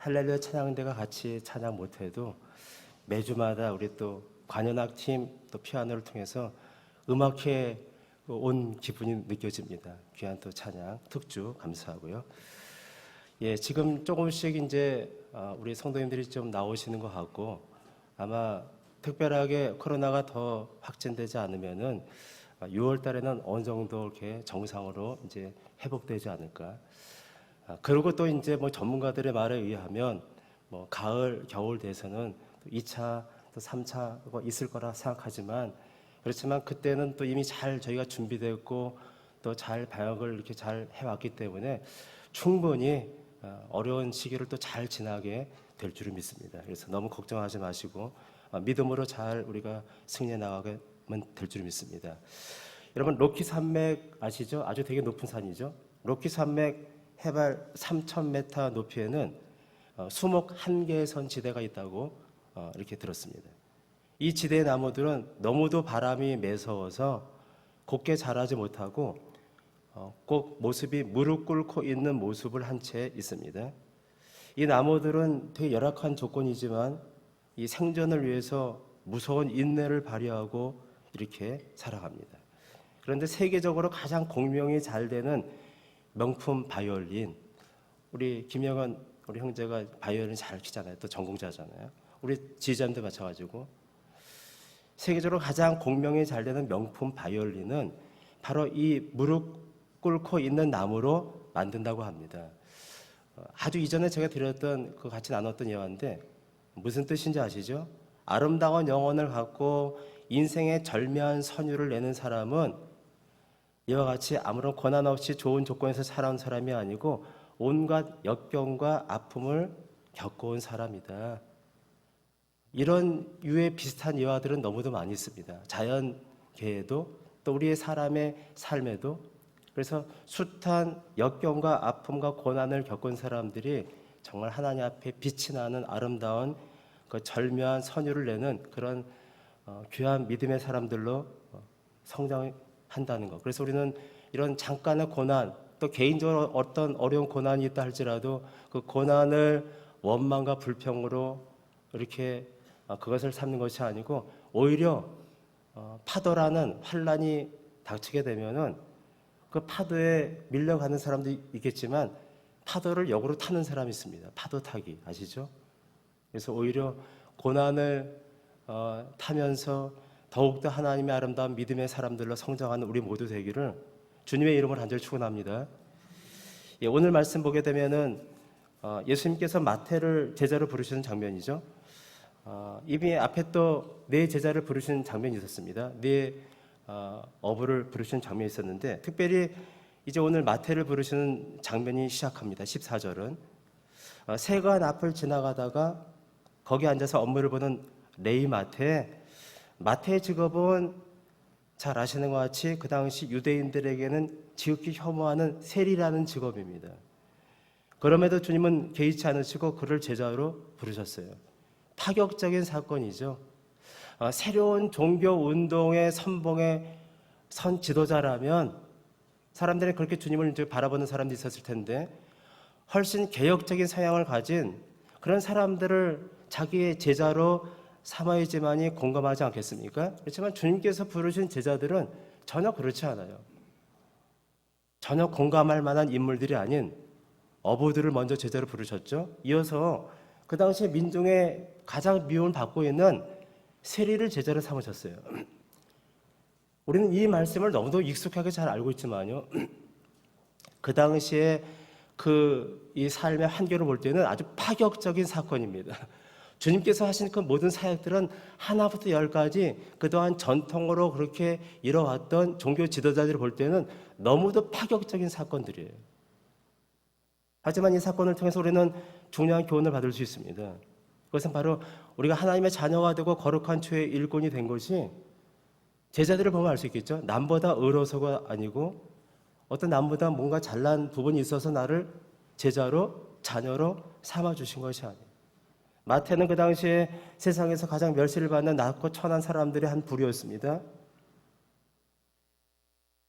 할렐루야 찬양대가 같이 찬양 못해도 매주마다 우리 또 관현악 팀 또 피아노를 통해서 음악회 온 기분이 느껴집니다. 귀한 또 찬양 특주 감사하고요. 예, 지금 조금씩 이제 우리 성도님들이 좀 나오시는 것 같고 아마 특별하게 코로나가 더 확진되지 않으면은 6월 달에는 어느 정도 이렇게 정상으로 이제 회복되지 않을까. 그리고 또 이제 뭐 전문가들의 말에 의하면 뭐 가을, 겨울 돼서는 2차, 또 3차가 있을 거라 생각하지만 그렇지만 그때는 또 이미 잘 저희가 준비됐고 또 잘 방역을 이렇게 잘 해왔기 때문에 충분히 어려운 시기를 또 잘 지나게 될 줄을 믿습니다. 그래서 너무 걱정하지 마시고 믿음으로 잘 우리가 승리해 나가면 될 줄 믿습니다. 여러분 로키 산맥 아시죠? 아주 되게 높은 산이죠. 로키 산맥 해발 3,000m 높이에는 수목 한계선 지대가 있다고 이렇게 들었습니다. 이 지대의 나무들은 너무도 바람이 매서워서 곱게 자라지 못하고 꼭 모습이 무릎 꿇고 있는 모습을 한 채 있습니다. 이 나무들은 되게 열악한 조건이지만 이 생존을 위해서 무서운 인내를 발휘하고 이렇게 살아갑니다. 그런데 세계적으로 가장 공명이 잘 되는 명품 바이올린, 우리 김영은 우리 형제가 바이올린 잘 치잖아요. 또 전공자잖아요. 우리 지휘자님도 마찬가지고 세계적으로 가장 공명이 잘 되는 명품 바이올린은 바로 이 무릎 꿇고 있는 나무로 만든다고 합니다. 아주 이전에 제가 드렸던 그 같이 나눴던 예화인데 무슨 뜻인지 아시죠? 아름다운 영혼을 갖고 인생의 절묘한 선율을 내는 사람은 이와 같이 아무런 고난 없이 좋은 조건에서 살아온 사람이 아니고 온갖 역경과 아픔을 겪어온 사람이다. 이런 유의 비슷한 예화들은 너무도 많이 있습니다. 자연계에도 또 우리의 사람의 삶에도. 그래서 숱한 역경과 아픔과 고난을 겪은 사람들이 정말 하나님 앞에 빛이 나는 아름다운 그 절묘한 선율을 내는 그런 귀한 믿음의 사람들로 성장한다는 것. 그래서 우리는 이런 잠깐의 고난, 또 개인적으로 어떤 어려운 고난이 있다 할지라도 그 고난을 원망과 불평으로 이렇게 그것을 삼는 것이 아니고 오히려 파도라는 환란이 닥치게 되면은 그 파도에 밀려가는 사람도 있겠지만 파도를 역으로 타는 사람이 있습니다. 파도 타기 아시죠? 그래서 오히려 고난을 타면서 더욱더 하나님의 아름다운 믿음의 사람들로 성장하는 우리 모두 되기를 주님의 이름으로 간절히 축원합니다. 예, 오늘 말씀 보게 되면은 예수님께서 마태를 제자로 부르시는 장면이죠. 이미 앞에 또 네 제자를 부르시는 장면이 있었습니다. 네 어부를 부르시는 장면이 있었는데 특별히 이제 오늘 마태를 부르시는 장면이 시작합니다. 14절은 세관 앞을 지나가다가 거기 앉아서 업무를 보는 레위 마태의 직업은 잘 아시는 것 같이 그 당시 유대인들에게는 지극히 혐오하는 세리라는 직업입니다. 그럼에도 주님은 개의치 않으시고 그를 제자로 부르셨어요. 파격적인 사건이죠. 새로운 종교 운동의 선봉에 선 지도자라면 사람들이 그렇게 주님을 이제 바라보는 사람도 있었을 텐데 훨씬 개혁적인 성향을 가진 그런 사람들을 자기의 제자로 삼아야지만이 공감하지 않겠습니까? 그렇지만 주님께서 부르신 제자들은 전혀 그렇지 않아요. 전혀 공감할 만한 인물들이 아닌 어부들을 먼저 제자로 부르셨죠. 이어서 그 당시 민중의 가장 미움을 받고 있는 세리를 제자로 삼으셨어요. 우리는 이 말씀을 너무도 익숙하게 잘 알고 있지만요. 그 당시에 이 삶의 한계를 볼 때는 아주 파격적인 사건입니다. 주님께서 하신 그 모든 사역들은 하나부터 열까지 그동안 전통으로 그렇게 이뤄왔던 종교 지도자들을 볼 때는 너무도 파격적인 사건들이에요. 하지만 이 사건을 통해서 우리는 중요한 교훈을 받을 수 있습니다. 그것은 바로 우리가 하나님의 자녀가 되고 거룩한 주의 일꾼이 된 것이 제자들을 보면 알 수 있겠죠. 남보다 의로서가 아니고 어떤 남보다 뭔가 잘난 부분이 있어서 나를 제자로 자녀로 삼아주신 것이 아니에요. 마태는 그 당시에 세상에서 가장 멸시를 받는 낮고 천한 사람들의 한 부류였습니다.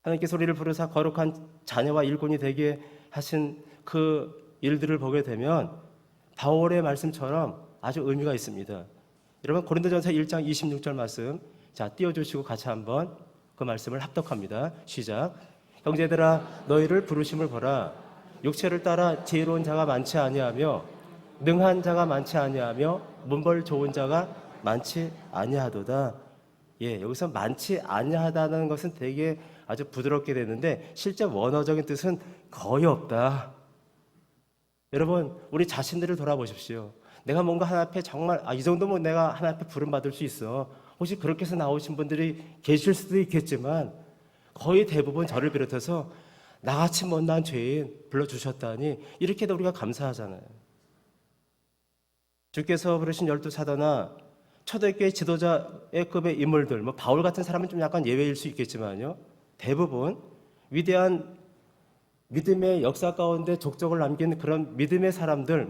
하나님께서 우리를 부르사 거룩한 자녀와 일꾼이 되게 하신 그 일들을 보게 되면 바울의 말씀처럼 아주 의미가 있습니다. 여러분 고린도전서 1장 26절 말씀 자 띄워주시고 같이 한번 그 말씀을 합독합니다. 시작. 형제들아 너희를 부르심을 보라. 육체를 따라 지혜로운 자가 많지 아니하며 능한 자가 많지 아니하며 문벌 좋은 자가 많지 아니하도다. 예, 여기서 많지 아니하다는 것은 되게 아주 부드럽게 되는데 실제 원어적인 뜻은 거의 없다. 여러분 우리 자신들을 돌아보십시오. 내가 뭔가 하나님 앞에 정말 이 정도면 내가 하나님 앞에 부름받을 수 있어. 혹시 그렇게 해서 나오신 분들이 계실 수도 있겠지만 거의 대부분 저를 비롯해서 나같이 못난 죄인 불러주셨다니 이렇게도 우리가 감사하잖아요. 주께서 부르신 12사도나 초대교회 지도자급의 인물들, 뭐 바울 같은 사람은 좀 약간 예외일 수 있겠지만요. 대부분 위대한 믿음의 역사 가운데 족적을 남긴 그런 믿음의 사람들,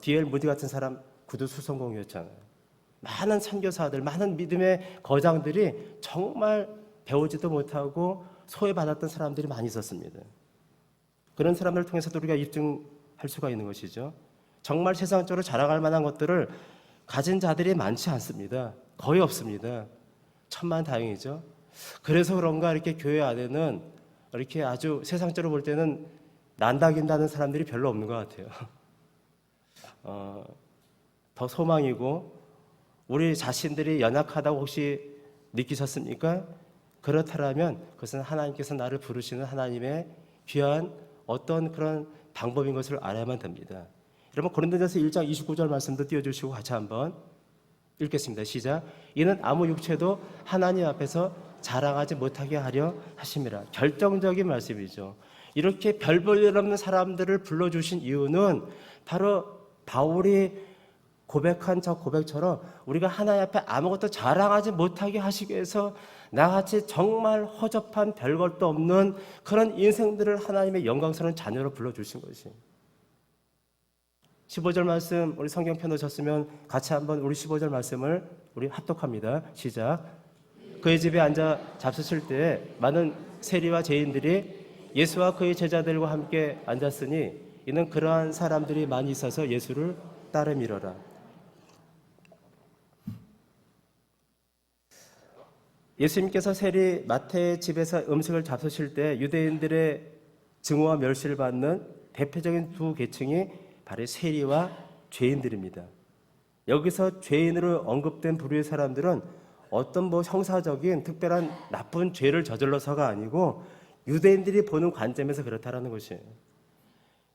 D.L. 무디 같은 사람 구두 수성공이었잖아요. 많은 선교사들, 많은 믿음의 거장들이 정말 배우지도 못하고 소외받았던 사람들이 많이 있었습니다. 그런 사람들을 통해서도 우리가 입증할 수가 있는 것이죠. 정말 세상적으로 자랑할 만한 것들을 가진 자들이 많지 않습니다. 거의 없습니다. 천만다행이죠. 그래서 그런가 이렇게 교회 안에는 이렇게 아주 세상적으로 볼 때는 난다긴다는 사람들이 별로 없는 것 같아요. 더 소망이고 우리 자신들이 연약하다고 혹시 느끼셨습니까? 그렇다면 그것은 하나님께서 나를 부르시는 하나님의 귀한 어떤 그런 방법인 것을 알아야만 됩니다. 여러분 고린도전서 1장 29절 말씀도 띄워주시고 같이 한번 읽겠습니다. 시작. 이는 아무 육체도 하나님 앞에서 자랑하지 못하게 하려 하심이라. 결정적인 말씀이죠. 이렇게 별 볼 일 없는 사람들을 불러주신 이유는 바로 바울이 고백한 저 고백처럼 우리가 하나님 앞에 아무것도 자랑하지 못하게 하시기 위해서 나같이 정말 허접한 별것도 없는 그런 인생들을 하나님의 영광스러운 자녀로 불러주신 것이. 15절 말씀 우리 성경 펴놓으셨으면 같이 한번 우리 15절 말씀을 우리 합독합니다. 시작. 그의 집에 앉아 잡수실 때 많은 세리와 죄인들이 예수와 그의 제자들과 함께 앉았으니 이는 그러한 사람들이 많이 있어서 예수를 따르미러라. 예수님께서 세리 마태의 집에서 음식을 잡수실 때 유대인들의 증오와 멸시를 받는 대표적인 두 계층이 바로 세리와 죄인들입니다. 여기서 죄인으로 언급된 부류의 사람들은 어떤 형사적인 특별한 나쁜 죄를 저질러서가 아니고 유대인들이 보는 관점에서 그렇다라는 것이에요.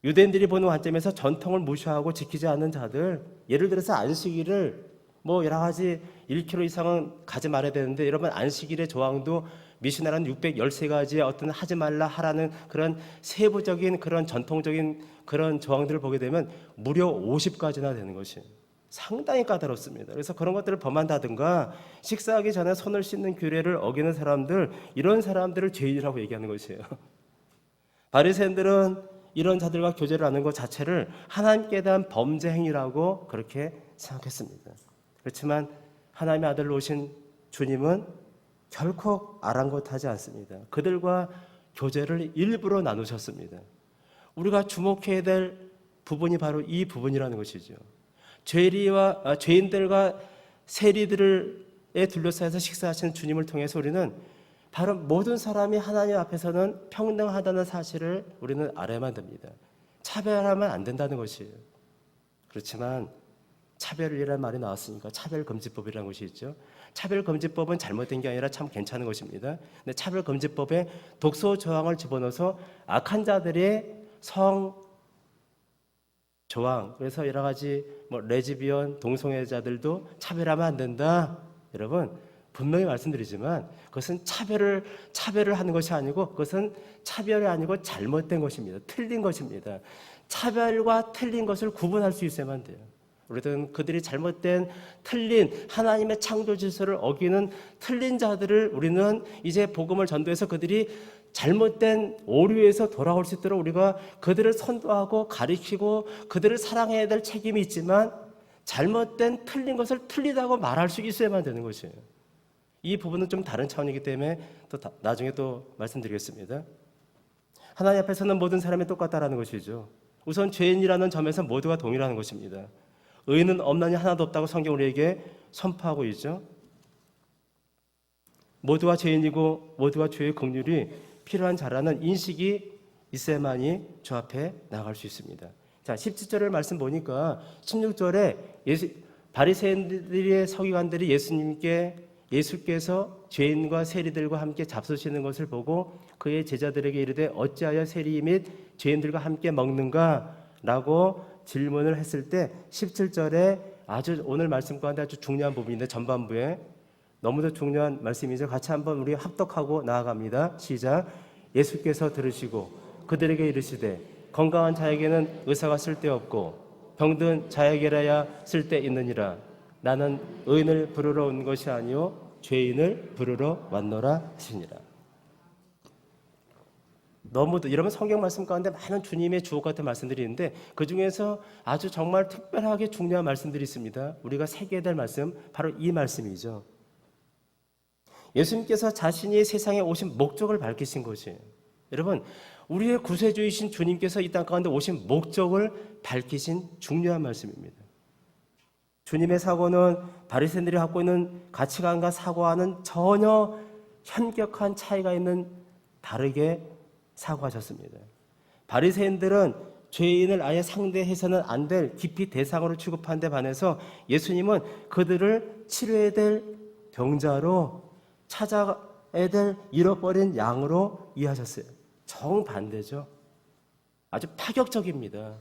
유대인들이 보는 관점에서 전통을 무시하고 지키지 않는 자들, 예를 들어서 안식일을 여러 가지 1km 이상은 가지 말아야 되는데 여러분 안식일의 조항도 미시나라는 613가지의 어떤 하지 말라 하라는 그런 세부적인 그런 전통적인 그런 조항들을 보게 되면 무려 50가지나 되는 것이 상당히 까다롭습니다. 그래서 그런 것들을 범한다든가 식사하기 전에 손을 씻는 규례를 어기는 사람들, 이런 사람들을 죄인이라고 얘기하는 것이에요. 바리새인들은 이런 자들과 교제를 하는 것 자체를 하나님께 대한 범죄 행위라고 그렇게 생각했습니다. 그렇지만 하나님의 아들로 오신 주님은 결코 아랑곳하지 않습니다. 그들과 교제를 일부러 나누셨습니다. 우리가 주목해야 될 부분이 바로 이 부분이라는 것이죠. 죄인들과 세리들에 둘러싸여서 식사하시는 주님을 통해서 우리는 바로 모든 사람이 하나님 앞에서는 평등하다는 사실을 우리는 알아야만 됩니다. 차별하면 안 된다는 것이에요. 그렇지만 차별이라는 말이 나왔으니까 차별금지법이라는 것이 있죠. 차별금지법은 잘못된 게 아니라 참 괜찮은 것입니다. 근데 차별금지법에 독소 조항을 집어넣어서 악한 자들의 성 조항, 그래서 여러 가지 레즈비언, 동성애자들도 차별하면 안 된다. 여러분 분명히 말씀드리지만 그것은 차별을 하는 것이 아니고 그것은 차별이 아니고 잘못된 것입니다. 틀린 것입니다. 차별과 틀린 것을 구분할 수 있어야만 돼요. 우리는 그들이 잘못된 틀린 하나님의 창조 질서를 어기는 틀린 자들을 우리는 이제 복음을 전도해서 그들이 잘못된 오류에서 돌아올 수 있도록 우리가 그들을 선도하고 가리키고 그들을 사랑해야 될 책임이 있지만 잘못된 틀린 것을 틀리다고 말할 수 있어야만 되는 것이에요. 이 부분은 좀 다른 차원이기 때문에 나중에 또 말씀드리겠습니다. 하나님 앞에서는 모든 사람이 똑같다라는 것이죠. 우선 죄인이라는 점에서 모두가 동일하는 것입니다. 의인은 없나니 하나도 없다고 성경 우리에게 선포하고 있죠. 모두가 죄인이고 모두가 죄의 긍휼이 필요한 자라는 인식이 있어야만이 주 앞에 나갈 수 있습니다. 자, 17절의 말씀 보니까 16절에 바리새인들의 서기관들이 예수께서 죄인과 세리들과 함께 잡수시는 것을 보고 그의 제자들에게 이르되 어찌하여 세리 및 죄인들과 함께 먹는가? 라고 질문을 했을 때 17절에 아주 오늘 말씀 가운데 아주 중요한 부분인데 전반부에 너무도 중요한 말씀이죠. 같이 한번 우리 합독하고 나아갑니다. 시작. 예수께서 들으시고 그들에게 이르시되 건강한 자에게는 의사가 쓸데없고 병든 자에게라야 쓸데있느니라. 나는 의인을 부르러 온 것이 아니요 죄인을 부르러 왔노라 하시니라. 너무도 이러면 성경 말씀 가운데 많은 주님의 주옥 같은 말씀들이 있는데 그중에서 아주 정말 특별하게 중요한 말씀들이 있습니다. 우리가 새겨야 될 말씀 바로 이 말씀이죠. 예수님께서 자신이 세상에 오신 목적을 밝히신 것이에요. 여러분, 우리의 구세주이신 주님께서 이 땅 가운데 오신 목적을 밝히신 중요한 말씀입니다. 주님의 사고는 바리새인들이 갖고 있는 가치관과 사고와는 전혀 현격한 차이가 있는 다르게 사고하셨습니다. 바리새인들은 죄인을 아예 상대해서는 안 될 깊이 대상으로 취급한 데 반해서 예수님은 그들을 치료해야 될 병자로 찾아야 될 잃어버린 양으로 이해하셨어요. 정반대죠. 아주 파격적입니다.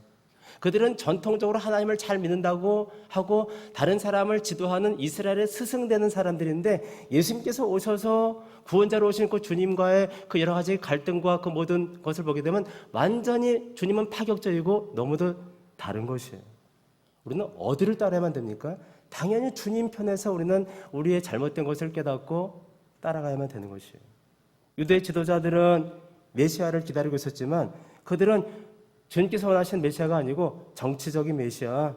그들은 전통적으로 하나님을 잘 믿는다고 하고 다른 사람을 지도하는 이스라엘의 스승되는 사람들인데 예수님께서 오셔서 구원자로 오신 그 주님과의 그 여러 가지 갈등과 그 모든 것을 보게 되면 완전히 주님은 파격적이고 너무도 다른 것이에요. 우리는 어디를 따라야만 됩니까? 당연히 주님 편에서 우리는 우리의 잘못된 것을 깨닫고 따라가야만 되는 것이에요. 유대 지도자들은 메시아를 기다리고 있었지만 그들은 주님께서 원하시는 메시아가 아니고 정치적인 메시아,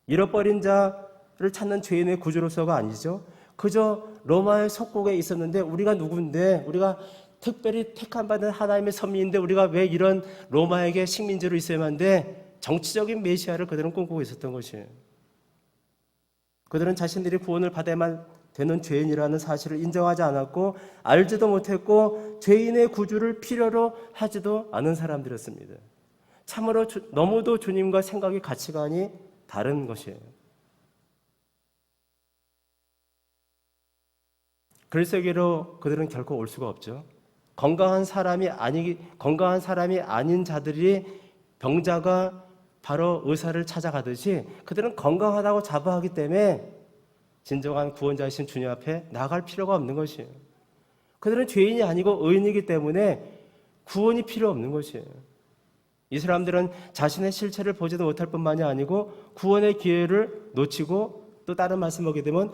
잃어버린 자를 찾는 죄인의 구주로서가 아니죠. 그저 로마의 속국에 있었는데 우리가 누군데, 우리가 특별히 택함 받은 하나님의 선민인데 우리가 왜 이런 로마에게 식민지로 있어야만 한데, 정치적인 메시아를 그들은 꿈꾸고 있었던 것이에요. 그들은 자신들이 구원을 받아야만 되는 죄인이라는 사실을 인정하지 않았고 알지도 못했고 죄인의 구주를 필요로 하지도 않은 사람들이었습니다. 참으로 너무도 주님과 생각의 가치관이 다른 것이에요. 글쎄기로 그들은 결코 올 수가 없죠. 건강한 사람이 아닌 자들이 병자가 바로 의사를 찾아가듯이 그들은 건강하다고 자부하기 때문에 진정한 구원자이신 주님 앞에 나갈 필요가 없는 것이에요. 그들은 죄인이 아니고 의인이기 때문에 구원이 필요 없는 것이에요. 이 사람들은 자신의 실체를 보지도 못할 뿐만이 아니고 구원의 기회를 놓치고, 또 다른 말씀 보게 되면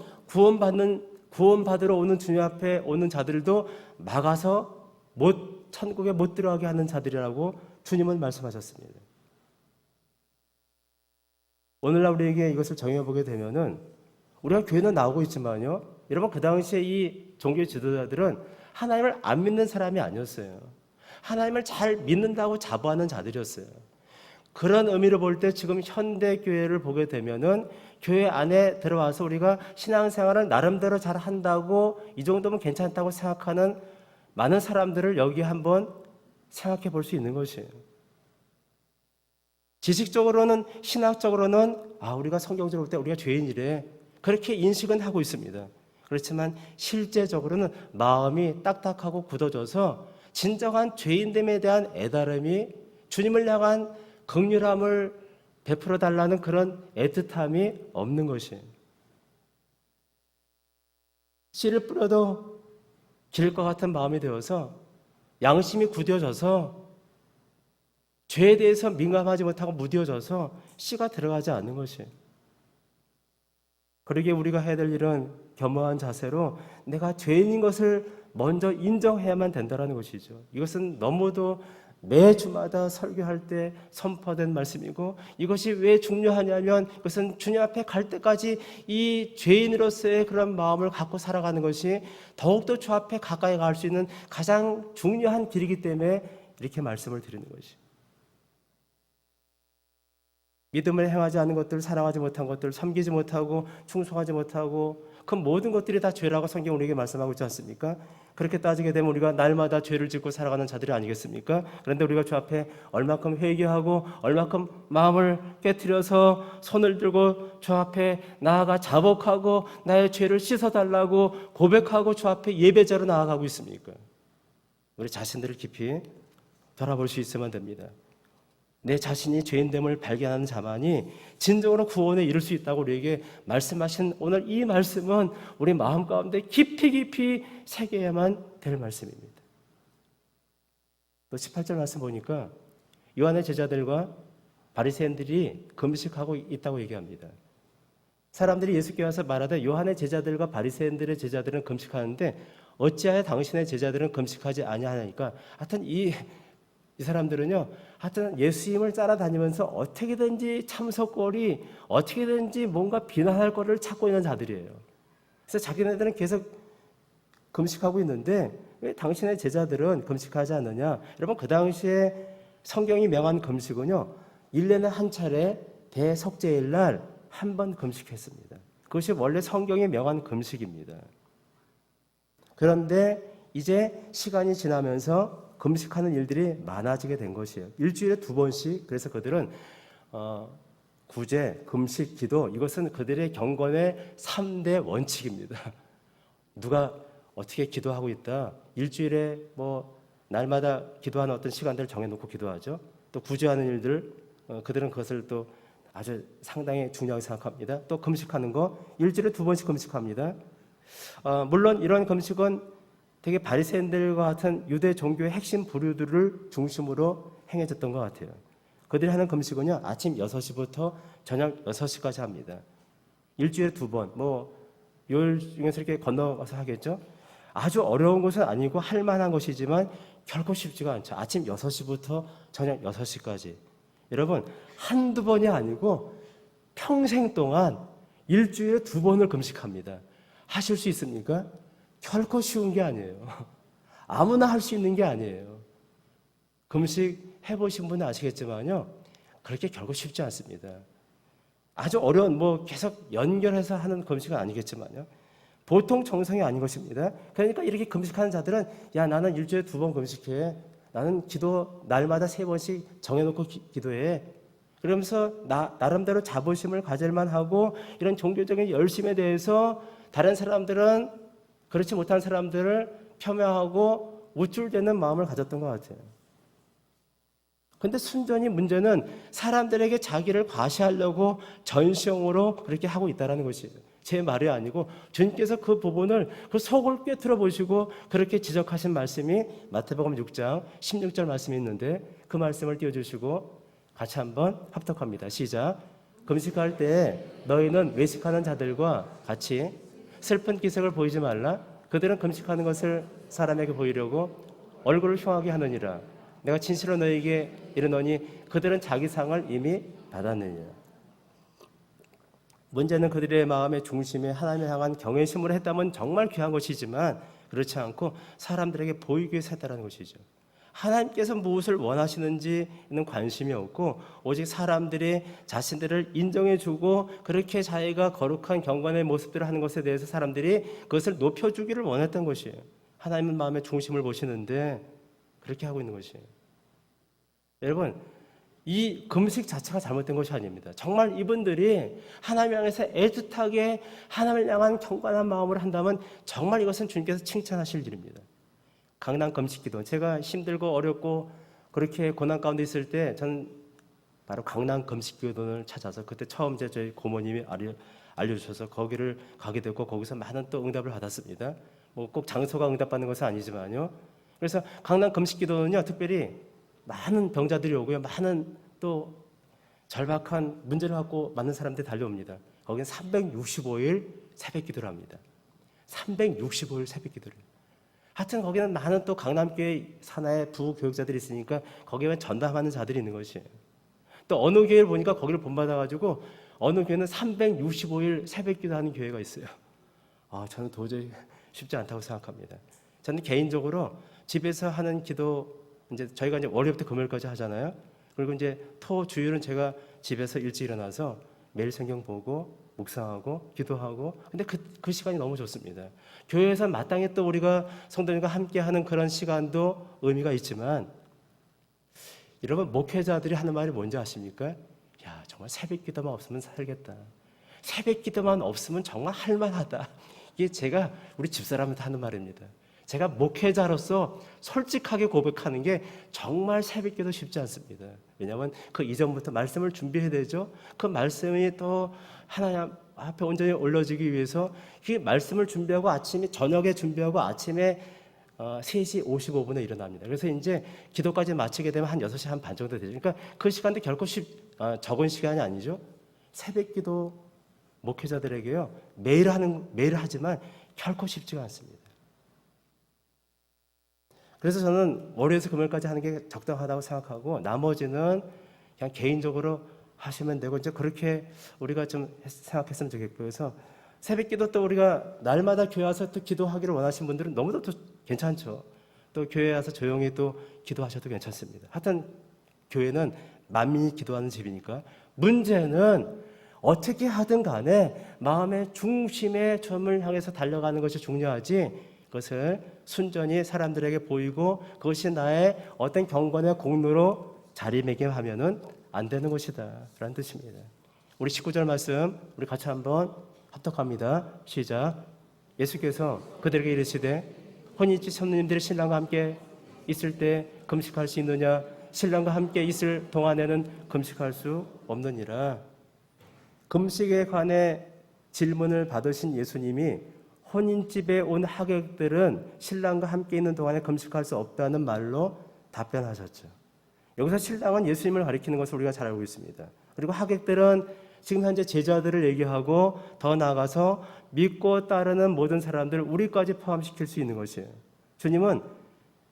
구원받으러 오는 주님 앞에 오는 자들도 막아서 천국에 못 들어가게 하는 자들이라고 주님은 말씀하셨습니다. 오늘날 우리에게 이것을 정해 보게 되면은 우리가 교회는 나오고 있지만요, 여러분 그 당시에 이 종교 지도자들은 하나님을 안 믿는 사람이 아니었어요. 하나님을 잘 믿는다고 자부하는 자들이었어요. 그런 의미로 볼 때 지금 현대 교회를 보게 되면은 교회 안에 들어와서 우리가 신앙생활을 나름대로 잘 한다고, 이 정도면 괜찮다고 생각하는 많은 사람들을 여기 한번 생각해 볼 수 있는 것이에요. 지식적으로는, 신학적으로는 우리가 성경적으로 볼 때 우리가 죄인이래, 그렇게 인식은 하고 있습니다. 그렇지만 실제적으로는 마음이 딱딱하고 굳어져서 진정한 죄인됨에 대한 애달음이, 주님을 향한 긍휼함을 베풀어 달라는 그런 애틋함이 없는 것이에요. 씨를 뿌려도 기를 것 같은 마음이 되어서 양심이 굳어져서 죄에 대해서 민감하지 못하고 무뎌져서 씨가 들어가지 않는 것이에요. 그러기에 우리가 해야 될 일은 겸허한 자세로 내가 죄인인 것을 먼저 인정해야만 된다는 것이죠. 이것은 너무도 매주마다 설교할 때 선포된 말씀이고, 이것이 왜 중요하냐면 그것은 주님 앞에 갈 때까지 이 죄인으로서의 그런 마음을 갖고 살아가는 것이 더욱더 주 앞에 가까이 갈 수 있는 가장 중요한 길이기 때문에 이렇게 말씀을 드리는 것이죠. 믿음을 행하지 않는 것들, 사랑하지 못한 것들, 섬기지 못하고 충성하지 못하고 그 모든 것들이 다 죄라고 성경 우리에게 말씀하고 있지 않습니까? 그렇게 따지게 되면 우리가 날마다 죄를 짓고 살아가는 자들이 아니겠습니까? 그런데 우리가 주 앞에 얼마큼 회개하고 얼마큼 마음을 깨트려서 손을 들고 주 앞에 나아가 자복하고 나의 죄를 씻어달라고 고백하고 주 앞에 예배자로 나아가고 있습니까? 우리 자신들을 깊이 돌아볼 수 있으면 됩니다. 내 자신이 죄인됨을 발견하는 자만이 진정으로 구원에 이를 수 있다고 우리에게 말씀하신 오늘 이 말씀은 우리 마음 가운데 깊이 새겨야만 될 말씀입니다. 또 18절 말씀 보니까 요한의 제자들과 바리새인들이 금식하고 있다고 얘기합니다. 사람들이 예수께 와서 말하되 요한의 제자들과 바리새인들의 제자들은 금식하는데 어찌하여 당신의 제자들은 금식하지 아니하니까. 하여튼 이 사람들은요, 하여튼 예수님을 따라다니면서 어떻게든지 참석거리, 어떻게든지 뭔가 비난할 거를 찾고 있는 자들이에요. 그래서 자기네들은 계속 금식하고 있는데 왜 당신의 제자들은 금식하지 않느냐? 여러분, 그 당시에 성경이 명한 금식은요, 1년에 한 차례 대석제일 날 한 번 금식했습니다. 그것이 원래 성경이 명한 금식입니다. 그런데 이제 시간이 지나면서 금식하는 일들이 많아지게 된 것이에요. 일주일에 2번씩. 그래서 그들은 구제, 금식, 기도, 이것은 그들의 경건의 3대 원칙입니다. 누가 어떻게 기도하고 있다. 일주일에 날마다 기도하는 어떤 시간들을 정해놓고 기도하죠. 또 구제하는 일들, 그들은 그것을 또 아주 상당히 중요하게 생각합니다. 또 금식하는 거, 일주일에 2번씩 금식합니다. 물론 이런 금식은 되게 바리새인들과 같은 유대 종교의 핵심 부류들을 중심으로 행해졌던 것 같아요. 그들이 하는 금식은요, 아침 6시부터 저녁 6시까지 합니다. 일주일에 2번, 요일 중에서 이렇게 건너가서 하겠죠. 아주 어려운 것은 아니고 할 만한 것이지만 결코 쉽지가 않죠. 아침 6시부터 저녁 6시까지. 여러분, 한두 번이 아니고 평생 동안 일주일에 2번을 금식합니다. 하실 수 있습니까? 결코 쉬운 게 아니에요. 아무나 할 수 있는 게 아니에요. 금식 해보신 분은 아시겠지만요, 그렇게 결코 쉽지 않습니다. 아주 어려운 계속 연결해서 하는 금식은 아니겠지만요, 보통 정성이 아닌 것입니다. 그러니까 이렇게 금식하는 자들은 야, 나는 일주일에 2번 금식해. 나는 기도 날마다 3번씩 정해놓고 기도해. 그러면서 나름대로 자부심을 가질만 하고 이런 종교적인 열심에 대해서 다른 사람들은 그렇지 못한 사람들을 폄하하고 우쭐대는 마음을 가졌던 것 같아요. 그런데 순전히 문제는 사람들에게 자기를 과시하려고 전시용으로 그렇게 하고 있다는 것이에요. 제 말이 아니고 주님께서 그 부분을 그 속을 꿰뚫어 보시고 그렇게 지적하신 말씀이 마태복음 6장 16절 말씀이 있는데 그 말씀을 띄워주시고 같이 한번 합독합니다. 시작. 금식할 때 너희는 외식하는 자들과 같이 슬픈 기색을 보이지 말라. 그들은 금식하는 것을 사람에게 보이려고 얼굴을 흉하게 하느니라. 내가 진실로 너희에게 이르노니 그들은 자기 상을 이미 받았느니라. 문제는 그들의 마음의 중심에 하나님을 향한 경외심으로 했다면 정말 귀한 것이지만 그렇지 않고 사람들에게 보이기 위해서 했다는 것이죠. 하나님께서 무엇을 원하시는지는 관심이 없고 오직 사람들이 자신들을 인정해주고 그렇게 자기가 거룩한 경건의 모습들을 하는 것에 대해서 사람들이 그것을 높여주기를 원했던 것이에요. 하나님은 마음의 중심을 보시는데 그렇게 하고 있는 것이에요. 여러분, 이 금식 자체가 잘못된 것이 아닙니다. 정말 이분들이 하나님 향해서 애틋하게 하나님을 향한 경건한 마음으로 한다면 정말 이것은 주님께서 칭찬하실 일입니다. 강난 금식 기도. 제가 힘들고 어렵고 그렇게 고난 가운데 있을 때 저는 바로 강난 금식 기도를 찾아서 그때 처음 저희 고모님이 알려주셔서 거기를 가게 됐고 거기서 많은 또 응답을 받았습니다. 꼭 장소가 응답받는 것은 아니지만요. 그래서 강난 금식 기도는요, 특별히 많은 병자들이 오고요, 많은 또 절박한 문제를 갖고 많은 사람들이 달려옵니다. 거기는 365일 새벽 기도를 합니다. 365일 새벽 기도를. 하여튼 거기는 많은 또 강남교회 산하의 부교육자들이 있으니까 거기에 전담하는 자들이 있는 것이에요. 또 어느 교회를 보니까 거기를 본받아가지고 어느 교회는 365일 새벽 기도하는 교회가 있어요. 저는 도저히 쉽지 않다고 생각합니다. 저는 개인적으로 집에서 하는 기도, 저희가 월요일부터 금요일까지 하잖아요. 그리고 이제 토 주일은 제가 집에서 일찍 일어나서 매일 성경 보고 묵상하고 기도하고, 근데 그 시간이 너무 좋습니다. 교회에서 마땅히 또 우리가 성도님과 함께하는 그런 시간도 의미가 있지만, 여러분 목회자들이 하는 말이 뭔지 아십니까? 야, 정말 새벽 기도만 없으면 살겠다. 새벽 기도만 없으면 정말 할만하다. 이게 제가 우리 집사람한테 하는 말입니다. 제가 목회자로서 솔직하게 고백하는 게 정말 새벽 기도 쉽지 않습니다. 왜냐하면 그 이전부터 말씀을 준비해야 되죠. 그 말씀이 또 하나님 앞에 온전히 올려지기 위해서 그 말씀을 준비하고 아침에 저녁에 준비하고 아침에 3시 55분에 일어납니다. 그래서 이제 기도까지 마치게 되면 한 6시 한 반 정도 되죠. 그러니까 그 시간도 결코 적은 시간이 아니죠. 새벽 기도 목회자들에게요, 매일 하지만 결코 쉽지가 않습니다. 그래서 저는 월요일에서 금요일까지 하는 게 적당하다고 생각하고, 나머지는 그냥 개인적으로 하시면 되고, 이제 그렇게 우리가 좀 생각했으면 좋겠고요. 그래서 새벽 기도 또 우리가 날마다 교회 와서 또 기도하기를 원하시는 분들은 너무도 또 괜찮죠. 또 교회에 와서 조용히 또 기도하셔도 괜찮습니다. 하여튼 교회는 만민이 기도하는 집이니까, 문제는 어떻게 하든 간에 마음의 중심에 점을 향해서 달려가는 것이 중요하지, 그것을 순전히 사람들에게 보이고 그것이 나의 어떤 경건의 공로로 자리매김하면은 안 되는 것이다 라는 뜻입니다. 우리 19절 말씀 우리 같이 한번 합독합니다. 시작. 예수께서 그들에게 이르시되 혼인집 손님들이 신랑과 함께 있을 때 금식할 수 있느냐? 신랑과 함께 있을 동안에는 금식할 수 없느니라. 금식에 관해 질문을 받으신 예수님이 혼인집에 온 하객들은 신랑과 함께 있는 동안에 금식할 수 없다는 말로 답변하셨죠. 여기서 신랑은 예수님을 가리키는 것을 우리가 잘 알고 있습니다. 그리고 하객들은 지금 현재 제자들을 얘기하고 더 나아가서 믿고 따르는 모든 사람들, 우리까지 포함시킬 수 있는 것이에요. 주님은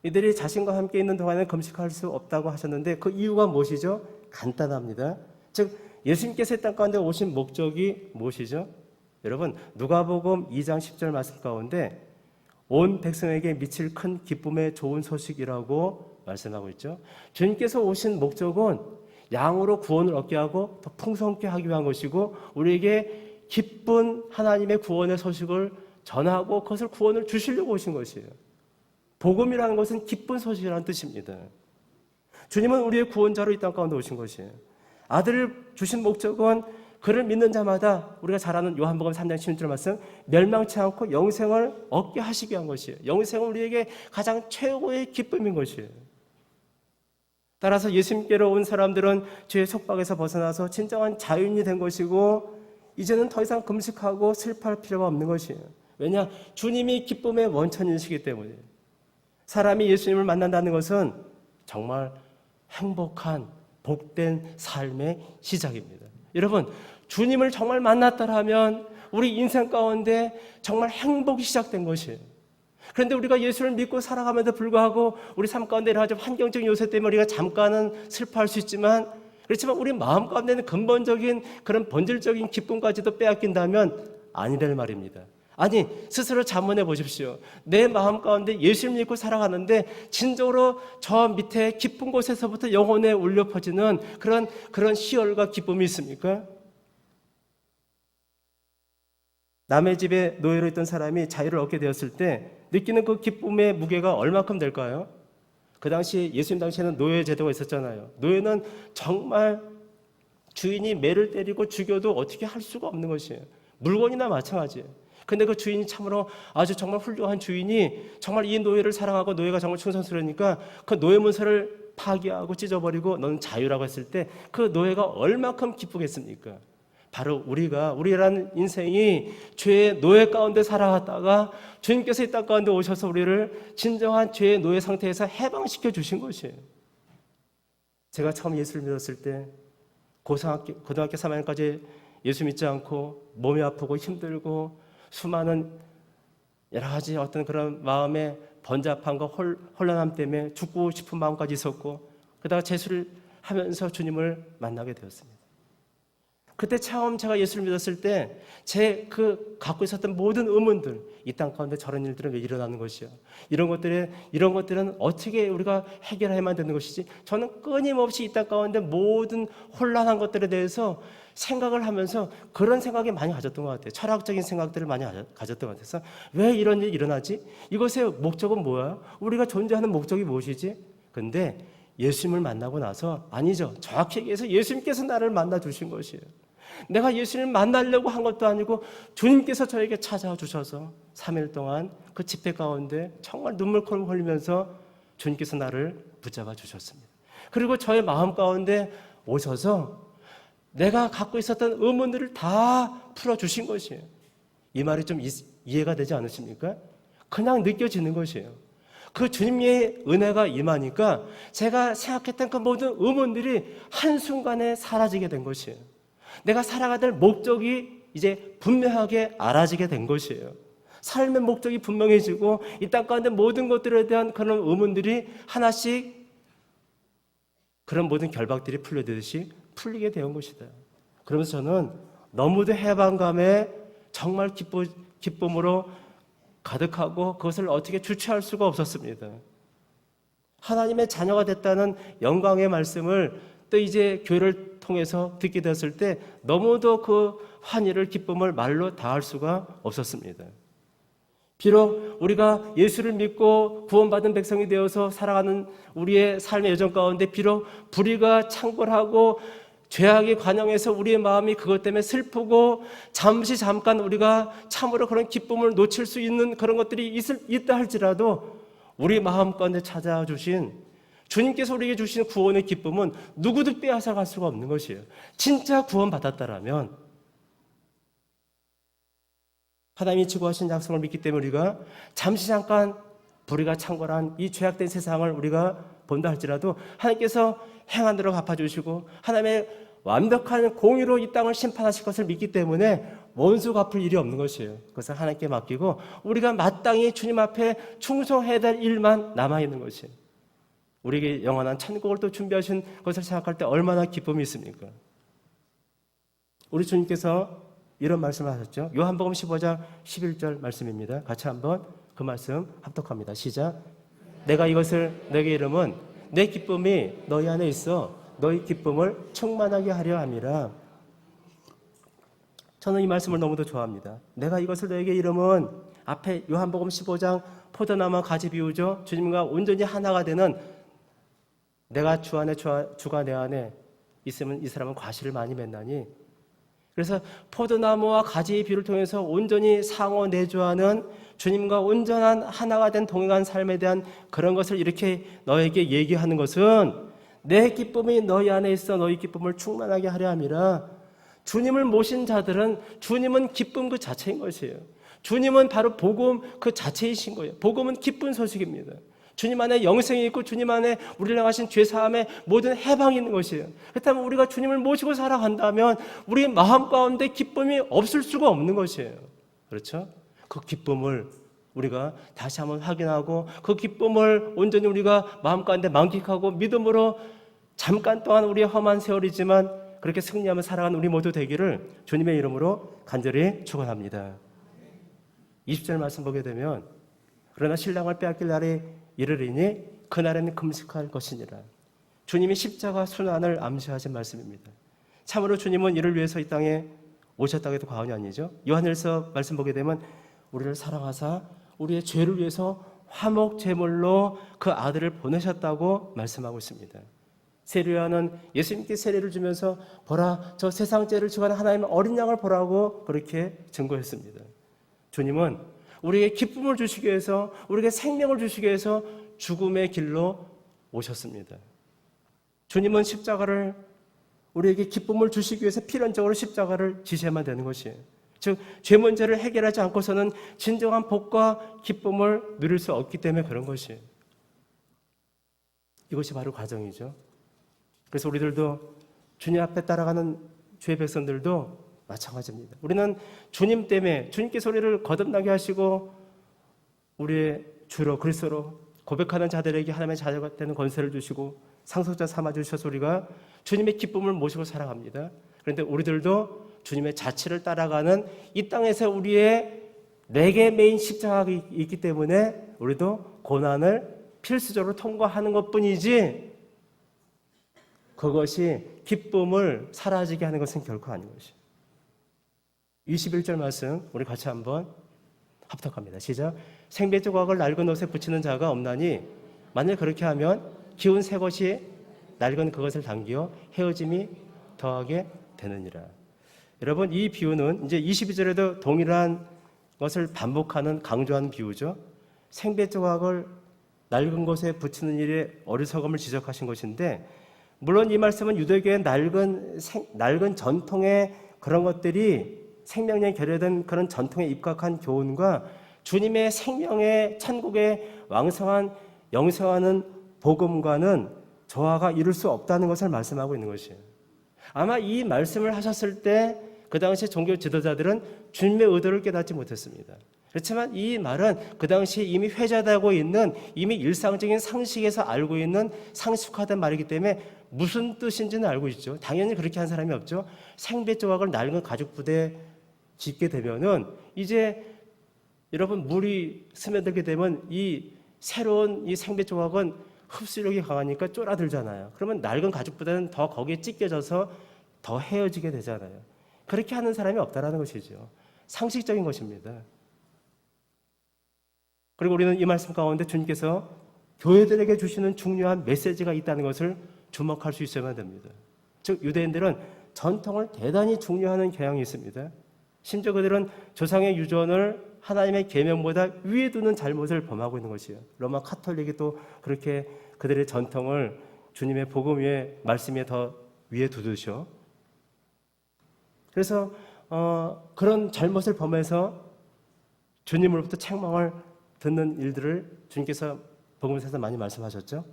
이들이 자신과 함께 있는 동안에 금식할 수 없다고 하셨는데 그 이유가 무엇이죠? 간단합니다. 즉 예수님께서 이 땅 가운데 오신 목적이 무엇이죠? 여러분 누가복음 2장 10절 말씀 가운데 온 백성에게 미칠 큰 기쁨의 좋은 소식이라고 말씀하고 있죠. 주님께서 오신 목적은 양으로 구원을 얻게 하고 더 풍성케 하기 위한 것이고, 우리에게 기쁜 하나님의 구원의 소식을 전하고 그것을 구원을 주시려고 오신 것이에요. 복음이라는 것은 기쁜 소식이라는 뜻입니다. 주님은 우리의 구원자로 이 땅 가운데 오신 것이에요. 아들을 주신 목적은 그를 믿는 자마다 우리가 잘 아는 요한복음 3장 16절 말씀, 멸망치 않고 영생을 얻게 하시기 위한 것이에요. 영생은 우리에게 가장 최고의 기쁨인 것이에요. 따라서 예수님께로 온 사람들은 죄의 속박에서 벗어나서 진정한 자유인이 된 것이고, 이제는 더 이상 금식하고 슬퍼할 필요가 없는 것이에요. 왜냐? 주님이 기쁨의 원천이시기 때문에. 사람이 예수님을 만난다는 것은 정말 행복한 복된 삶의 시작입니다. 여러분, 주님을 정말 만났다라면 우리 인생 가운데 정말 행복이 시작된 것이에요. 그런데 우리가 예수를 믿고 살아감에도 불구하고 우리 삶 가운데 여러 가지 환경적인 요소 때문에 우리가 잠깐은 슬퍼할 수 있지만, 그렇지만 우리 마음 가운데는 근본적인 그런 본질적인 기쁨까지도 빼앗긴다면 아니될 말입니다. 아니, 스스로 자문해 보십시오. 내 마음 가운데 예수를 믿고 살아가는데 진정으로 저 밑에 깊은 곳에서부터 영혼에 울려 퍼지는 그런 희열과 기쁨이 있습니까? 남의 집에 노예로 있던 사람이 자유를 얻게 되었을 때 느끼는 그 기쁨의 무게가 얼마큼 될까요? 그 당시 예수님 당시에는 노예 제도가 있었잖아요. 노예는 정말 주인이 매를 때리고 죽여도 어떻게 할 수가 없는 것이에요. 물건이나 마찬가지예요. 근데 그 주인이 참으로 아주 정말 훌륭한 주인이 정말 이 노예를 사랑하고 노예가 정말 충성스러우니까 그 노예 문서를 파기하고 찢어버리고 너는 자유라고 했을 때 그 노예가 얼마큼 기쁘겠습니까? 바로 우리라는 인생이 죄의 노예 가운데 살아갔다가 주님께서 이 땅 가운데 오셔서 우리를 진정한 죄의 노예 상태에서 해방시켜 주신 것이에요. 제가 처음 예수를 믿었을 때 고등학교 3학년까지 예수 믿지 않고 몸이 아프고 힘들고 수많은 여러 가지 어떤 그런 마음의 번잡함과 혼란함 때문에 죽고 싶은 마음까지 있었고, 그러다가 재수를 하면서 주님을 만나게 되었습니다. 그때 처음 제가 예수를 믿었을 때 제 갖고 있었던 모든 의문들, 이 땅 가운데 저런 일들은 왜 일어나는 것이요? 이런 것들은 어떻게 우리가 해결해야만 되는 것이지? 저는 끊임없이 이 땅 가운데 모든 혼란한 것들에 대해서 생각을 하면서 그런 생각이 많이 가졌던 것 같아요. 철학적인 생각들을 많이 가졌던 것 같아서 왜 이런 일이 일어나지? 이것의 목적은 뭐야? 우리가 존재하는 목적이 무엇이지? 근데 예수님을 만나고 나서 아니죠. 정확히 얘기해서 예수님께서 나를 만나 주신 것이에요. 내가 예수님을 만나려고 한 것도 아니고 주님께서 저에게 찾아와 주셔서 3일 동안 그 집회 가운데 정말 눈물콜 흘리면서 주님께서 나를 붙잡아 주셨습니다. 그리고 저의 마음 가운데 오셔서 내가 갖고 있었던 의문들을 다 풀어주신 것이에요. 이 말이 좀 이해가 되지 않으십니까? 그냥 느껴지는 것이에요. 그 주님의 은혜가 임하니까 제가 생각했던 그 모든 의문들이 한순간에 사라지게 된 것이에요. 내가 살아가야 될 목적이 이제 분명하게 알아지게 된 것이에요. 삶의 목적이 분명해지고 이 땅 가운데 모든 것들에 대한 그런 의문들이 하나씩 그런 모든 결박들이 풀려지듯이 풀리게 된 것이다. 그러면서 저는 너무도 해방감에 정말 기쁨으로 가득하고 그것을 어떻게 주체할 수가 없었습니다. 하나님의 자녀가 됐다는 영광의 말씀을 또 이제 교회를 통해서 듣게 되었을 때 너무도 그 환희를 기쁨을 말로 다할 수가 없었습니다. 비록 우리가 예수를 믿고 구원받은 백성이 되어서 살아가는 우리의 삶의 여정 가운데 비록 불의가 창궐하고 죄악이 관영해서 우리의 마음이 그것 때문에 슬프고 잠깐 우리가 참으로 그런 기쁨을 놓칠 수 있는 그런 것들이 있다 할지라도 우리 마음 가운데 찾아와 주신 주님께서 우리에게 주신 구원의 기쁨은 누구도 빼앗아갈 수가 없는 것이에요. 진짜 구원받았다라면 하나님이 지고하신 약속을 믿기 때문에 우리가 잠깐 불의가 창궐한 이 죄악된 세상을 우리가 본다 할지라도 하나님께서 행한 대로 갚아주시고 하나님의 완벽한 공의로 이 땅을 심판하실 것을 믿기 때문에 원수 갚을 일이 없는 것이에요. 그것을 하나님께 맡기고 우리가 마땅히 주님 앞에 충성해야 될 일만 남아있는 것이에요. 우리에게 영원한 천국을 또 준비하신 것을 생각할 때 얼마나 기쁨이 있습니까? 우리 주님께서 이런 말씀을 하셨죠. 요한복음 15장 11절 말씀입니다. 같이 한번 그 말씀 합독합니다. 시작. 내가 이것을 너에게 이름은 내 기쁨이 너희 안에 있어 너희 기쁨을 충만하게 하려 함이라. 저는 이 말씀을 너무도 좋아합니다. 내가 이것을 너에게 이름은 앞에 요한복음 15장 포도나무와 가지 비유죠. 주님과 온전히 하나가 되는 내가 주 안에 주가 내 안에 있으면 이 사람은 과실을 많이 맺나니. 그래서 포도나무와 가지의 비유를 통해서 온전히 상호 내주하는 주님과 온전한 하나가 된 동행한 삶에 대한 그런 것을 이렇게 너에게 얘기하는 것은 내 기쁨이 너희 안에 있어 너희 기쁨을 충만하게 하려 함이라. 주님을 모신 자들은 주님은 기쁨 그 자체인 것이에요. 주님은 바로 복음 그 자체이신 거예요. 복음은 기쁜 소식입니다. 주님 안에 영생이 있고 주님 안에 우리를 향하신 죄사함의 모든 해방이 있는 것이에요. 그렇다면 우리가 주님을 모시고 살아간다면 우리 마음 가운데 기쁨이 없을 수가 없는 것이에요. 그렇죠? 그 기쁨을 우리가 다시 한번 확인하고 그 기쁨을 온전히 우리가 마음 가운데 만끽하고 믿음으로 잠깐 동안 우리의 험한 세월이지만 그렇게 승리하며 살아가는 우리 모두 되기를 주님의 이름으로 간절히 축원합니다. 20절 말씀 보게 되면 그러나 신랑을 빼앗길 날이 이르리니 그날에는 금식할 것이니라. 주님이 십자가 순환을 암시하신 말씀입니다. 참으로 주님은 이를 위해서 이 땅에 오셨다고 해도 과언이 아니죠. 요한일서 말씀 보게 되면 우리를 사랑하사 우리의 죄를 위해서 화목 제물로 그 아들을 보내셨다고 말씀하고 있습니다. 세례요한은 예수님께 세례를 주면서 보라 저 세상 죄를 지고하는 하나님의 어린 양을 보라고 그렇게 증거했습니다. 주님은 우리에게 기쁨을 주시기 위해서 우리에게 생명을 주시기 위해서 죽음의 길로 오셨습니다. 주님은 십자가를 우리에게 기쁨을 주시기 위해서 필연적으로 십자가를 지셔야만 되는 것이에요. 즉 죄 문제를 해결하지 않고서는 진정한 복과 기쁨을 누릴 수 없기 때문에 그런 것이에요. 이것이 바로 과정이죠. 그래서 우리들도 주님 앞에 따라가는 주의 백성들도 마찬가지입니다. 우리는 주님 때문에 주님께서 우리를 거듭나게 하시고 우리의 주로 그리스도로 고백하는 자들에게 하나님의 자녀가 되는 권세를 주시고 상속자 삼아 주셔서 우리가 주님의 기쁨을 모시고 살아갑니다. 그런데 우리들도 주님의 자취를 따라가는 이 땅에서 우리의 내게 메인 십자가가 있기 때문에 우리도 고난을 필수적으로 통과하는 것뿐이지 그것이 기쁨을 사라지게 하는 것은 결코 아닌 것이에요. 21절 말씀 우리 같이 한번 합독합니다. 시작. 생배 조각을 낡은 옷에 붙이는 자가 없나니 만일 그렇게 하면 기운 새 것이 낡은 그것을 당기어 헤어짐이 더하게 되느니라. 여러분, 이 비유는 이제 22절에도 동일한 것을 반복하는 강조한 비유죠. 생배 조각을 낡은 것에 붙이는 일에 어리석음을 지적하신 것인데, 물론 이 말씀은 유대교의 낡은 전통의 그런 것들이 생명에 결여된 그런 전통에 입각한 교훈과 주님의 생명의 천국의 왕성한 영생하는 복음과는 조화가 이룰 수 없다는 것을 말씀하고 있는 것이에요. 아마 이 말씀을 하셨을 때 그 당시 종교 지도자들은 주님의 의도를 깨닫지 못했습니다. 그렇지만 이 말은 그 당시 이미 회자되고 있는, 이미 일상적인 상식에서 알고 있는 상식화된 말이기 때문에 무슨 뜻인지는 알고 있죠. 당연히 그렇게 한 사람이 없죠. 생배 조각을 낡은 가죽 부대에 짓게 되면은 이제 여러분 물이 스며들게 되면 이 새로운 이 생배 조각은 흡수력이 강하니까 쫄아들잖아요. 그러면 낡은 가죽 부대는 더 거기에 찢겨져서 더 헤어지게 되잖아요. 그렇게 하는 사람이 없다라는 것이죠. 상식적인 것입니다. 그리고 우리는 이 말씀 가운데 주님께서 교회들에게 주시는 중요한 메시지가 있다는 것을 주목할 수 있어야만 됩니다. 즉 유대인들은 전통을 대단히 중요하는 경향이 있습니다. 심지어 그들은 조상의 유전을 하나님의 계명보다 위에 두는 잘못을 범하고 있는 것이에요. 로마 카톨릭이 또 그렇게 그들의 전통을 주님의 복음 위에, 말씀 위에 더 위에 두듯이요. 그래서 그런 잘못을 범해서 주님으로부터 책망을 듣는 일들을 주님께서 복음서에서 많이 말씀하셨죠.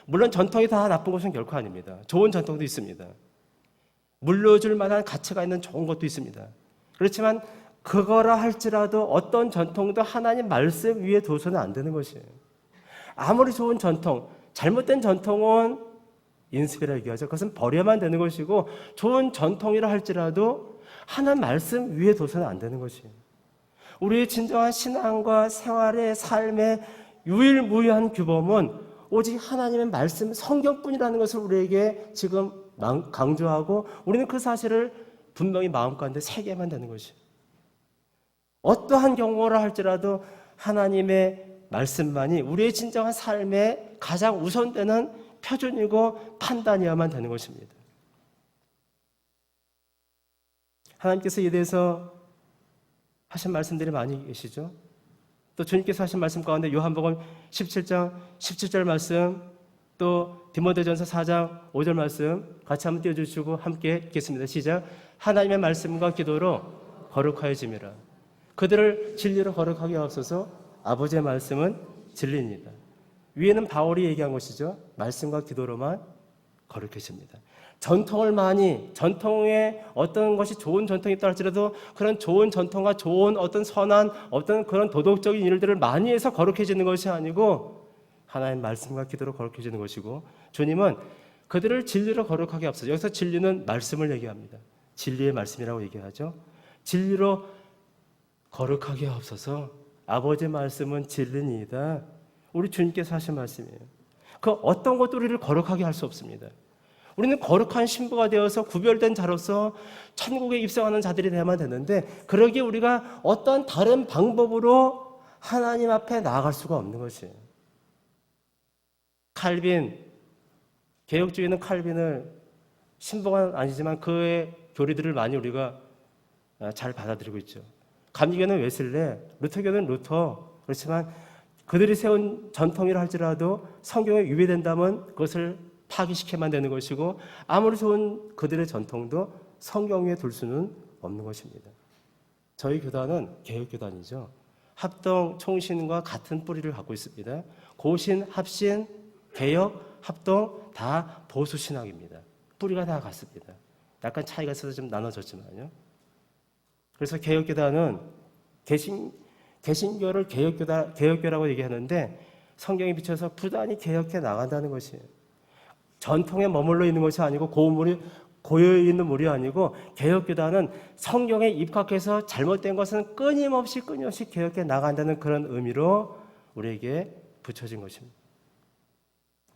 물론 전통이 다 나쁜 것은 결코 아닙니다. 좋은 전통도 있습니다. 물려줄 만한 가치가 있는 좋은 것도 있습니다. 그렇지만 그거라 할지라도 어떤 전통도 하나님 말씀 위에 둬서는 안 되는 것이에요. 아무리 좋은 전통, 잘못된 전통은 인습이라 얘기하죠. 그것은 버려야만 되는 것이고, 좋은 전통이라 할지라도 하나님 말씀 위에 둬서는 안 되는 것이에요. 우리의 진정한 신앙과 생활의 삶의 유일무이한 규범은 오직 하나님의 말씀, 성경뿐이라는 것을 우리에게 지금 강조하고, 우리는 그 사실을 분명히 마음 가운데 새겨야만 되는 것이에요. 어떠한 경우라 할지라도 하나님의 말씀만이 우리의 진정한 삶의 가장 우선되는 표준이고 판단이어야만 되는 것입니다. 하나님께서 이에 대해서 하신 말씀들이 많이 계시죠. 또 주님께서 하신 말씀 가운데 요한복음 17장 17절 말씀, 또 디모데전서 4장 5절 말씀 같이 한번 띄워주시고 함께 읽겠습니다. 시작. 하나님의 말씀과 기도로 거룩하여짐이라. 그들을 진리로 거룩하게 하옵소서. 아버지의 말씀은 진리입니다. 위에는 바울이 얘기한 것이죠. 말씀과 기도로만 거룩해집니다. 전통을 많이, 전통에 어떤 것이 좋은 전통이 있다 할지라도 그런 좋은 전통과 좋은 어떤 선한 어떤 그런 도덕적인 일들을 많이 해서 거룩해지는 것이 아니고 하나님 말씀과 기도로 거룩해지는 것이고, 주님은 그들을 진리로 거룩하게 하옵소서. 여기서 진리는 말씀을 얘기합니다. 진리의 말씀이라고 얘기하죠. 진리로 거룩하게 하옵소서. 아버지의 말씀은 진리니이다. 우리 주님께서 하신 말씀이에요. 그 어떤 것도 우리를 거룩하게 할 수 없습니다. 우리는 거룩한 신부가 되어서 구별된 자로서 천국에 입성하는 자들이 되어야만 되는데, 그러기에 우리가 어떤 다른 방법으로 하나님 앞에 나아갈 수가 없는 것이에요. 칼빈, 개혁주의는 칼빈을 신부가 아니지만 그의 교리들을 많이 우리가 잘 받아들이고 있죠. 감리교는 웨슬레, 루터교는 루터. 그렇지만 그들이 세운 전통이라 할지라도 성경에 위배된다면 그것을 파기시켜만 되는 것이고, 아무리 좋은 그들의 전통도 성경 위에 둘 수는 없는 것입니다. 저희 교단은 개혁교단이죠. 합동, 총신과 같은 뿌리를 갖고 있습니다. 고신, 합신, 개혁, 합동 다 보수신학입니다. 뿌리가 다 같습니다. 약간 차이가 있어서 좀 나눠졌지만요. 그래서 개혁교단은 개신교를 개혁교라고 얘기하는데, 성경에 비춰서 부단히 개혁해 나간다는 것이에요. 전통에 머물러 있는 것이 아니고 고여 있는 물이 아니고 개혁교단은 성경에 입각해서 잘못된 것은 끊임없이 개혁해 나간다는 그런 의미로 우리에게 붙여진 것입니다.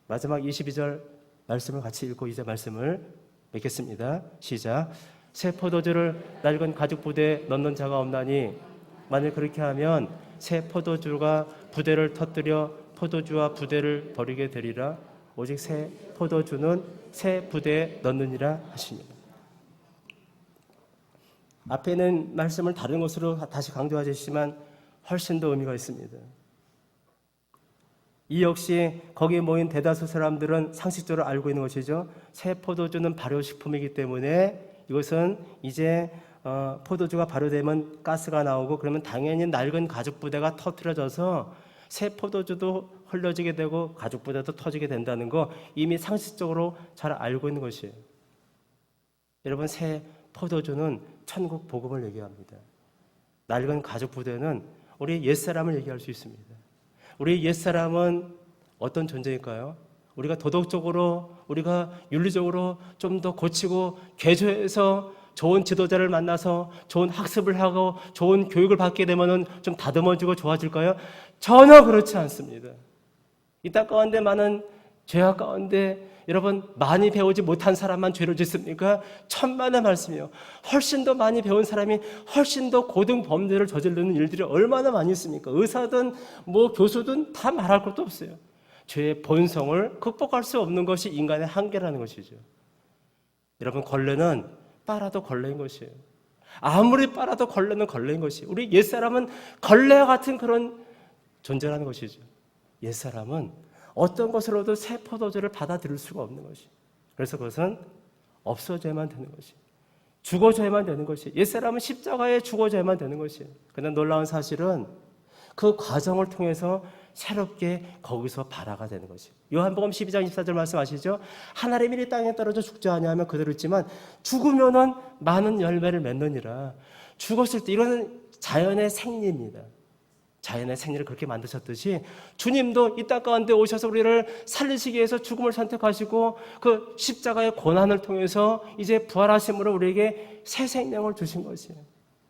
마지막 22절 말씀을 같이 읽고 이제 말씀을 맺겠습니다. 시작. 새 포도주를 낡은 가죽 부대에 넣는 자가 없나니 만일 그렇게 하면 새 포도주가 부대를 터뜨려 포도주와 부대를 버리게 되리라. 오직 새 포도주는 새 부대에 넣느니라 하시니라. 앞에 있는 말씀을 다른 것으로 다시 강조하셨지만 훨씬 더 의미가 있습니다. 이 역시 거기에 모인 대다수 사람들은 상식적으로 알고 있는 것이죠. 새 포도주는 발효식품이기 때문에 이것은 이제 포도주가 발효되면 가스가 나오고 그러면 당연히 낡은 가죽 부대가 터뜨려져서 새 포도주도 흘러지게 되고 가죽 부대도 터지게 된다는 거 이미 상식적으로 잘 알고 있는 것이에요. 여러분, 새 포도주는 천국 복음을 얘기합니다. 낡은 가죽 부대는 우리 옛사람을 얘기할 수 있습니다. 우리 옛사람은 어떤 존재일까요? 우리가 도덕적으로, 우리가 윤리적으로 좀 더 고치고 개조해서 좋은 지도자를 만나서 좋은 학습을 하고 좋은 교육을 받게 되면은 좀 다듬어지고 좋아질까요? 전혀 그렇지 않습니다. 이 땅 가운데 많은 죄악 가운데 여러분 많이 배우지 못한 사람만 죄를 짓습니까? 천만의 말씀이요. 훨씬 더 많이 배운 사람이 훨씬 더 고등 범죄를 저지르는 일들이 얼마나 많이 있습니까? 의사든 뭐 교수든 다 말할 것도 없어요. 죄의 본성을 극복할 수 없는 것이 인간의 한계라는 것이죠. 여러분, 걸레는 빨아도 걸레인 것이에요. 아무리 빨아도 걸레는 걸레인 것이에요. 우리 옛사람은 걸레와 같은 그런 존재라는 것이죠. 옛사람은 어떤 것으로도 새 포도주를 받아들일 수가 없는 것이. 그래서 그것은 없어져야만 되는 것이. 죽어져야만 되는 것이. 옛사람은 십자가에 죽어져야만 되는 것이. 그런데 놀라운 사실은 그 과정을 통해서 새롭게 거기서 발화가 되는 것이. 요한복음 12장 24절 말씀 아시죠? 하나님이 이 땅에 떨어져 죽지 아니하면 그대로 있지만 죽으면은 많은 열매를 맺느니라. 죽었을 때 이거는 자연의 생리입니다. 자연의 생리를 그렇게 만드셨듯이 주님도 이 땅 가운데 오셔서 우리를 살리시기 위해서 죽음을 선택하시고 그 십자가의 고난을 통해서 이제 부활하심으로 우리에게 새 생명을 주신 것이에요.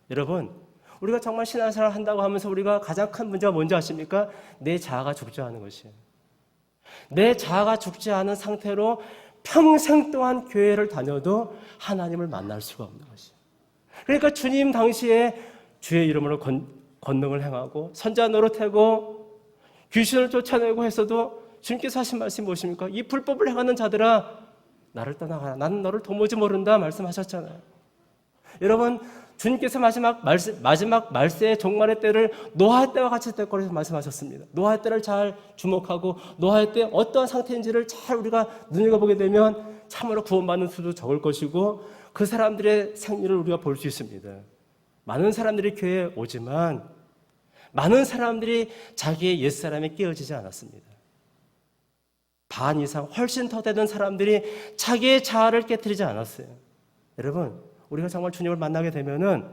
여러분, 우리가 정말 신앙생활을 한다고 하면서 우리가 가장 큰 문제가 뭔지 아십니까? 내 자아가 죽지 않은 것이에요. 내 자아가 죽지 않은 상태로 평생 동안 교회를 다녀도 하나님을 만날 수가 없는 것이에요. 그러니까 주님 당시에 주의 이름으로 권능을 행하고 선자 노릇하고 귀신을 쫓아내고 했어도 주님께서 하신 말씀이 무엇입니까? 이 불법을 행하는 자들아 나를 떠나가라. 나는 너를 도무지 모른다 말씀하셨잖아요. 여러분, 주님께서 마지막 말세의 종말의 때를 노아의 때와 같이 될 거라고 말씀하셨습니다. 노아의 때를 잘 주목하고 노아의 때 어떠한 상태인지를 잘 우리가 눈여겨보게 되면 참으로 구원받는 수도 적을 것이고 그 사람들의 생리를 우리가 볼 수 있습니다. 많은 사람들이 교회에 오지만 많은 사람들이 자기의 옛사람에 끼어지지 않았습니다. 반 이상 훨씬 더 되는 사람들이 자기의 자아를 깨트리지 않았어요. 여러분, 우리가 정말 주님을 만나게 되면은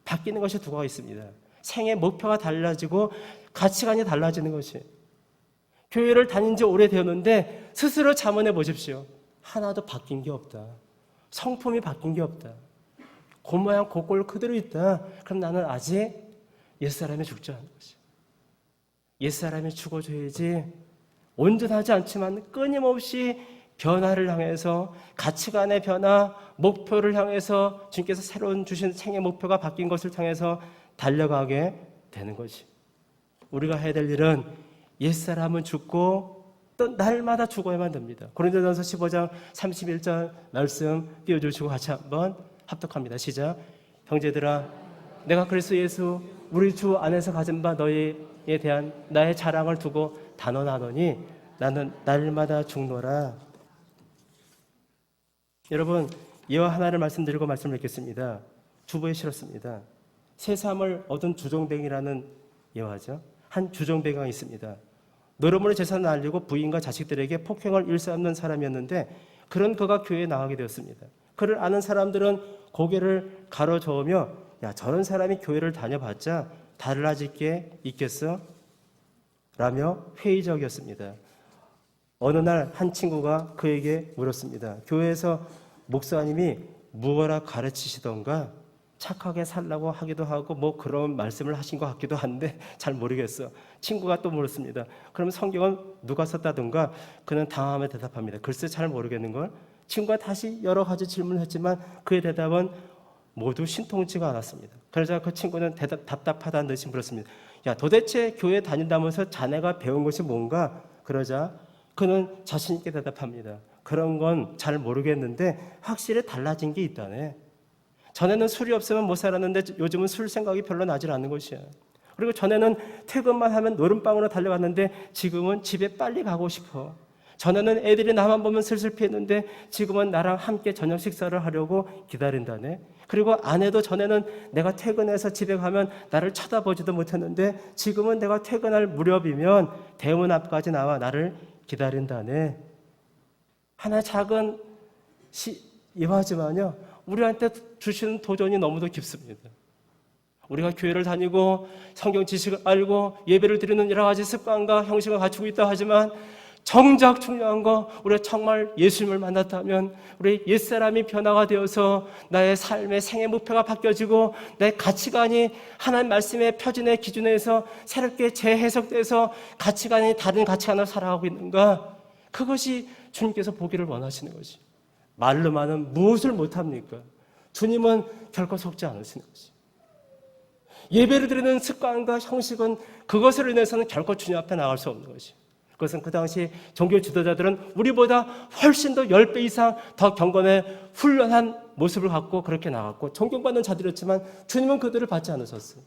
바뀌는 것이 두 가지가 있습니다. 생의 목표가 달라지고 가치관이 달라지는 것이. 교회를 다닌 지 오래되었는데 스스로 자문해 보십시오. 하나도 바뀐 게 없다. 성품이 바뀐 게 없다. 겉모양 겉꼴 그대로 있다. 그럼 나는 아직 옛사람이 죽지 않은 것이. 옛사람이 죽어줘야지 온전하지 않지만 끊임없이 변화를 향해서 가치관의 변화, 목표를 향해서 주님께서 새로운 주신 생의 목표가 바뀐 것을 향해서 달려가게 되는 것이. 우리가 해야 될 일은 옛사람은 죽고 또 날마다 죽어야만 됩니다. 고린도전서 15장 31절 말씀 띄워주시고 같이 한번 합독합니다. 시작. 형제들아, 내가 그리스도 예수 우리 주 안에서 가진 바 너희에 대한 나의 자랑을 두고 단언하노니 나는 날마다 죽노라. 여러분, 예화 하나를 말씀드리고 말씀을 맺겠습니다. 주부에 실었습니다. 새삼을 얻은 주종뱅이라는 예화죠. 한 주종뱅이가 있습니다. 노름으로 재산을 알리고 부인과 자식들에게 폭행을 일삼는 사람이었는데 그런 그가 교회에 나가게 되었습니다. 그를 아는 사람들은 고개를 가로저으며 야, 저런 사람이 교회를 다녀봤자 달라질 게 있겠어? 라며 회의적이었습니다. 어느 날 한 친구가 그에게 물었습니다. 교회에서 목사님이 무엇라 가르치시던가 착하게 살라고 하기도 하고 뭐 그런 말씀을 하신 것 같기도 한데 잘 모르겠어. 친구가 또 물었습니다. 그럼 성경은 누가 썼다던가? 그는 당황하며 대답합니다. 글쎄 잘 모르겠는걸. 친구가 다시 여러 가지 질문을 했지만 그의 대답은 모두 신통치가 않았습니다. 그러자 그 친구는 답답하다는 듯이 물었습니다. 야, 도대체 교회 다닌다면서 자네가 배운 것이 뭔가? 그러자 그는 자신 있게 대답합니다. 그런 건 잘 모르겠는데 확실히 달라진 게 있다네. 전에는 술이 없으면 못 살았는데 요즘은 술 생각이 별로 나질 않는 것이야. 그리고 전에는 퇴근만 하면 노름방으로 달려갔는데 지금은 집에 빨리 가고 싶어. 전에는 애들이 나만 보면 슬슬 피했는데 지금은 나랑 함께 저녁 식사를 하려고 기다린다네. 그리고 아내도 전에는 내가 퇴근해서 집에 가면 나를 쳐다보지도 못했는데 지금은 내가 퇴근할 무렵이면 대문 앞까지 나와 나를 기다린다네. 하나 작은 예화지만요, 우리한테 주시는 도전이 너무도 깊습니다. 우리가 교회를 다니고 성경 지식을 알고 예배를 드리는 여러 가지 습관과 형식을 갖추고 있다 하지만 정작 중요한 거, 우리가 정말 예수님을 만났다면 우리 옛사람이 변화가 되어서 나의 삶의 생애 목표가 바뀌어지고 내 가치관이 하나님 말씀의 표준의 기준에서 새롭게 재해석돼서 가치관이 다른 가치관으로 살아가고 있는가? 그것이 주님께서 보기를 원하시는 것이. 말로만은 무엇을 못합니까? 주님은 결코 속지 않으시는 것이. 예배를 드리는 습관과 형식은 그것으로 인해서는 결코 주님 앞에 나갈 수 없는 것이. 그것은 그 당시 종교 지도자들은 우리보다 훨씬 더 10배 이상 더 경건의 훌륭한 모습을 갖고 그렇게 나갔고 존경받는 자들이었지만 주님은 그들을 받지 않으셨어요.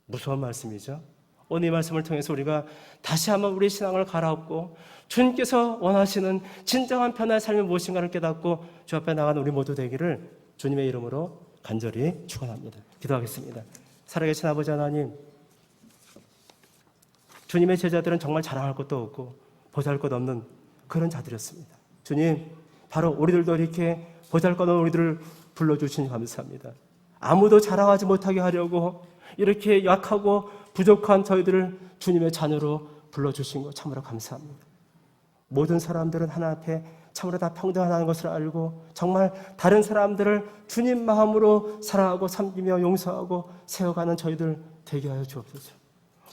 무서운 말씀이죠. 오늘 이 말씀을 통해서 우리가 다시 한번 우리 신앙을 갈아엎고 주님께서 원하시는 진정한 변화의 삶이 무엇인가를 깨닫고 주 앞에 나가는 우리 모두 되기를 주님의 이름으로 간절히 축원합니다. 기도하겠습니다. 살아계신 아버지 하나님, 주님의 제자들은 정말 자랑할 것도 없고 보잘것없는 그런 자들이었습니다. 주님, 바로 우리들도 이렇게 보잘것없는 우리들을 불러주시니 감사합니다. 아무도 자랑하지 못하게 하려고 이렇게 약하고 부족한 저희들을 주님의 자녀로 불러주신 것 참으로 감사합니다. 모든 사람들은 하나님 앞에 참으로 다 평등하다는 것을 알고 정말 다른 사람들을 주님 마음으로 사랑하고 섬기며 용서하고 세워가는 저희들 되게 하여 주옵소서.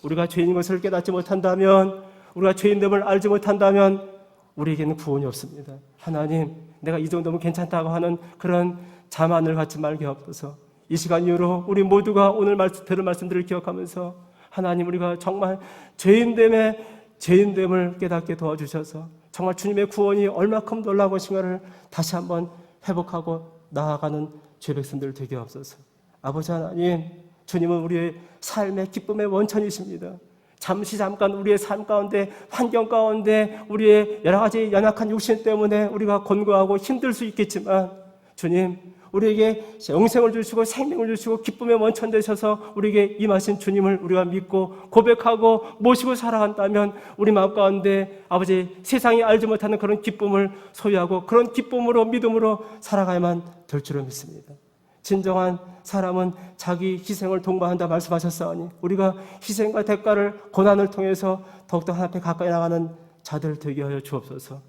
우리가 죄인인 것을 깨닫지 못한다면, 우리가 죄인됨을 알지 못한다면 우리에게는 구원이 없습니다. 하나님, 내가 이 정도면 괜찮다고 하는 그런 자만을 갖지 말게 하옵소서. 이 시간 이후로 우리 모두가 오늘 들은 말씀들을 기억하면서 하나님, 우리가 정말 죄인됨을 깨닫게 도와주셔서 정말 주님의 구원이 얼마큼 놀라운 것인가를 다시 한번 회복하고 나아가는 죄 백성들 되게 하옵소서. 아버지 하나님, 주님은 우리의 삶의 기쁨의 원천이십니다. 잠깐 우리의 삶 가운데, 환경 가운데 우리의 여러 가지 연약한 육신 때문에 우리가 곤고하고 힘들 수 있겠지만 주님, 우리에게 영생을 주시고 생명을 주시고 기쁨의 원천 되셔서 우리에게 임하신 주님을 우리가 믿고 고백하고 모시고 살아간다면 우리 마음 가운데 아버지 세상이 알지 못하는 그런 기쁨을 소유하고 그런 기쁨으로 믿음으로 살아가야만 될 줄을 믿습니다. 진정한 사람은 자기 희생을 동반한다 말씀하셨사오니 우리가 희생과 대가를 고난을 통해서 더욱더 하나님 앞에 가까이 나가는 자들 되게 하여 주옵소서.